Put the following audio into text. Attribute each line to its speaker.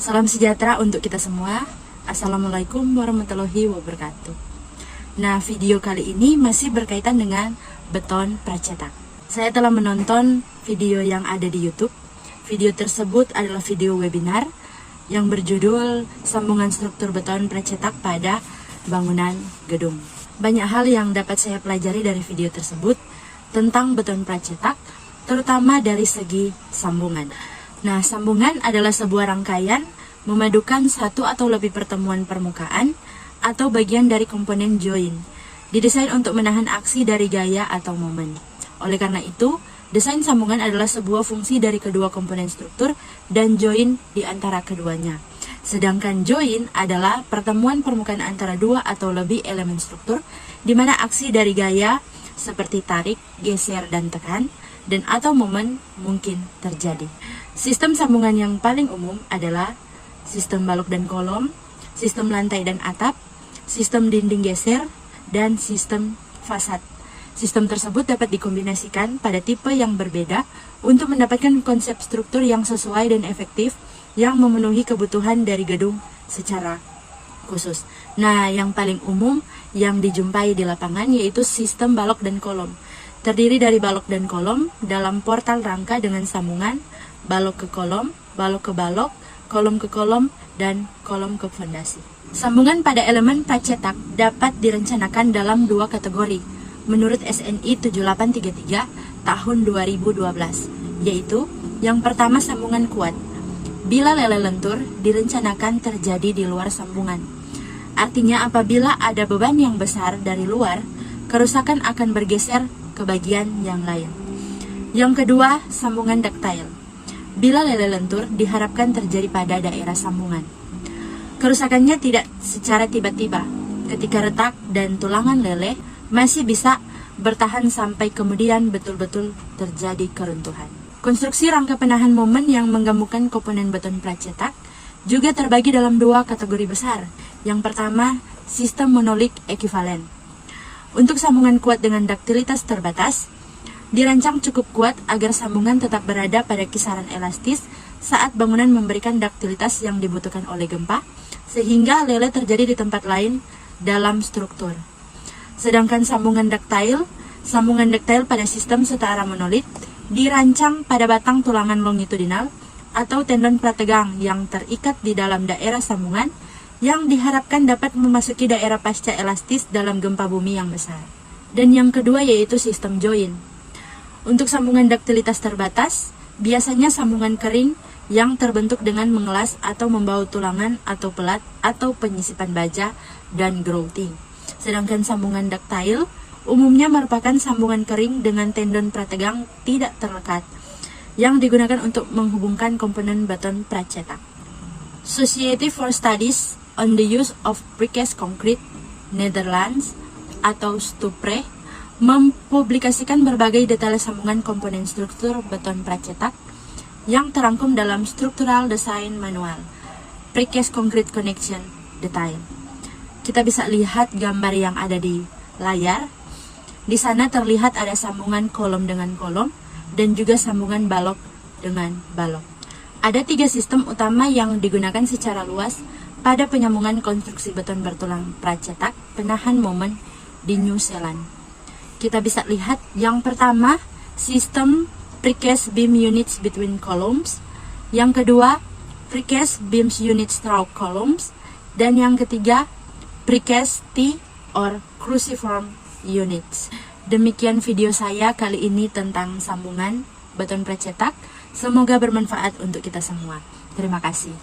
Speaker 1: Salam sejahtera untuk kita semua. Assalamualaikum warahmatullahi wabarakatuh. Nah, video kali ini masih berkaitan dengan beton pracetak. Saya telah menonton video yang ada di YouTube. Video tersebut adalah video webinar yang berjudul Sambungan Struktur Beton Pracetak pada Bangunan Gedung. Banyak hal yang dapat saya pelajari dari video tersebut tentang beton pracetak, terutama dari segi sambungan. Nah, sambungan adalah sebuah rangkaian memadukan satu atau lebih pertemuan permukaan atau bagian dari komponen join. Didesain untuk menahan aksi dari gaya atau momen. Oleh karena itu, desain sambungan adalah sebuah fungsi dari kedua komponen struktur dan join di antara keduanya. Sedangkan join adalah pertemuan permukaan antara dua atau lebih elemen struktur, di mana aksi dari gaya seperti tarik, geser, dan tekan, dan atau momen mungkin terjadi. Sistem sambungan yang paling umum adalah sistem balok dan kolom, sistem lantai dan atap, sistem dinding geser, dan sistem fasad. Sistem tersebut dapat dikombinasikan pada tipe yang berbeda untuk mendapatkan konsep struktur yang sesuai dan efektif yang memenuhi kebutuhan dari gedung secara khusus. Nah, yang paling umum yang dijumpai di lapangan yaitu sistem balok dan kolom. Terdiri dari balok dan kolom dalam portal rangka dengan sambungan balok ke kolom, balok ke balok, kolom ke kolom, dan kolom ke fondasi. Sambungan pada elemen pracetak dapat direncanakan dalam dua kategori menurut SNI 7833 tahun 2012, yaitu yang pertama sambungan kuat. Bila lele lentur direncanakan terjadi di luar sambungan. Artinya apabila ada beban yang besar dari luar, kerusakan akan bergeser ke bagian yang lain. Yang kedua, sambungan ductile. Bila lele lentur diharapkan terjadi pada daerah sambungan. Kerusakannya tidak secara tiba-tiba. Ketika retak dan tulangan lele masih bisa bertahan sampai kemudian betul-betul terjadi keruntuhan. Konstruksi rangka penahan momen yang menggabungkan komponen beton pracetak juga terbagi dalam dua kategori besar. Yang pertama, sistem monolik ekivalen. Untuk sambungan kuat dengan duktilitas terbatas, dirancang cukup kuat agar sambungan tetap berada pada kisaran elastis saat bangunan memberikan duktilitas yang dibutuhkan oleh gempa, sehingga lele terjadi di tempat lain dalam struktur. Sedangkan sambungan ductile pada sistem setara monolit dirancang pada batang tulangan longitudinal atau tendon prategang yang terikat di dalam daerah sambungan yang diharapkan dapat memasuki daerah pasca elastis dalam gempa bumi yang besar. Dan yang kedua yaitu sistem join. Untuk sambungan duktilitas terbatas, biasanya sambungan kering yang terbentuk dengan mengelas atau membaut tulangan atau pelat atau penyisipan baja dan grouting. Sedangkan sambungan ductile umumnya merupakan sambungan kering dengan tendon prategang tidak terlekat yang digunakan untuk menghubungkan komponen beton pracetak. Society for Studies on the Use of Precast Concrete, Netherlands atau STUPRE mempublikasikan berbagai detail sambungan komponen struktur beton pracetak yang terangkum dalam Structural Design Manual, Precast Concrete Connection Detail. Kita bisa lihat gambar yang ada di layar. Di sana terlihat ada sambungan kolom dengan kolom dan juga sambungan balok dengan balok. Ada tiga sistem utama yang digunakan secara luas pada penyambungan konstruksi beton bertulang pracetak penahan momen di New Zealand. Kita bisa lihat yang pertama, sistem precast beam units between columns. Yang kedua, precast beams unit stroke columns. Dan yang ketiga, precast T or cruciform units. Demikian video saya kali ini tentang sambungan beton pracetak. Semoga bermanfaat untuk kita semua. Terima kasih.